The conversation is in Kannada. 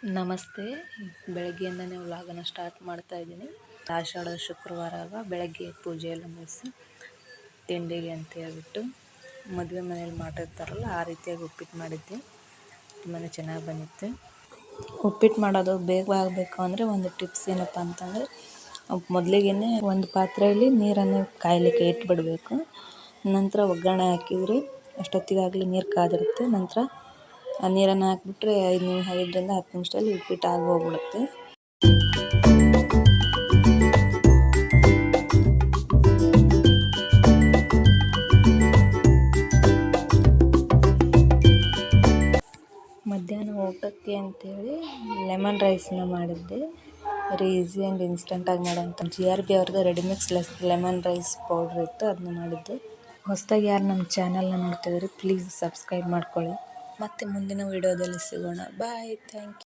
ನಮಸ್ತೆ. ಬೆಳಗ್ಗೆಯಿಂದನೇ ವ್ಲಾಗನ್ನು ಸ್ಟಾರ್ಟ್ ಮಾಡ್ತಾ ಇದ್ದೀನಿ. ಆಷಾಢದ ಶುಕ್ರವಾರ ಅಲ್ವಾ, ಬೆಳಗ್ಗೆ ಪೂಜೆ ಎಲ್ಲ ಮುಗಿಸಿ ತಿಂಡಿಗೆ ಅಂತ ಹೇಳ್ಬಿಟ್ಟು ಮದುವೆ ಮನೇಲಿ ಮಾಡಿರ್ತಾರಲ್ಲ ಆ ರೀತಿಯಾಗಿ ಉಪ್ಪಿಟ್ಟು ಮಾಡಿದ್ದೆ. ತುಂಬಾ ಚೆನ್ನಾಗಿ ಬಂದಿತ್ತು. ಉಪ್ಪಿಟ್ಟು ಮಾಡೋದು ಬೇಗ ಆಗಬೇಕು ಅಂದರೆ ಒಂದು ಟಿಪ್ಸ್ ಏನಪ್ಪ ಅಂತಂದರೆ, ಮೊದಲಿಗೆ ಒಂದು ಪಾತ್ರೆಯಲ್ಲಿ ನೀರನ್ನು ಕಾಯಲಿಕ್ಕೆ ಇಟ್ಬಿಡಬೇಕು. ನಂತರ ಒಗ್ಗರಣೆ ಹಾಕಿದರೆ ಅಷ್ಟೊತ್ತಿಗಾಗಲೇ ನೀರು ಕಾದಿರುತ್ತೆ. ನಂತರ ಆ ನೀರನ್ನು ಹಾಕಿಬಿಟ್ರೆ 5ರಿಂದ 10 ನಿಮಿಷದಲ್ಲಿ ಉಪ್ಪಿಟ್ಟು ಆಗೋಗ್ಬಿಡುತ್ತೆ. ಮಧ್ಯಾಹ್ನ ಊಟಕ್ಕೆ ಅಂತೇಳಿ ಲೆಮನ್ ರೈಸನ್ನ ಮಾಡಿದ್ದೆ. ವೆರಿ ಈಸಿ ಆ್ಯಂಡ್ ಇನ್ಸ್ಟೆಂಟಾಗಿ ಮಾಡೋಂಥ GRB ಅವ್ರದ್ದು ರೆಡಿಮಿಕ್ಸ್ ಲೆಮನ್ ರೈಸ್ ಪೌಡ್ರ್ ಇತ್ತು, ಅದನ್ನ ಮಾಡಿದ್ದೆ. ಹೊಸದಾಗಿ ಯಾರು ನಮ್ಮ ಚಾನಲ್ನ ನೋಡ್ತಿದ್ದೀರಿ ಪ್ಲೀಸ್ ಸಬ್ಸ್ಕ್ರೈಬ್ ಮಾಡ್ಕೊಳ್ಳಿ. ಮತ್ತೆ ಮುಂದಿನ ವಿಡಿಯೋದಲ್ಲಿ ಸಿಗೋಣ. ಬಾಯ್, ಥ್ಯಾಂಕ್ ಯು.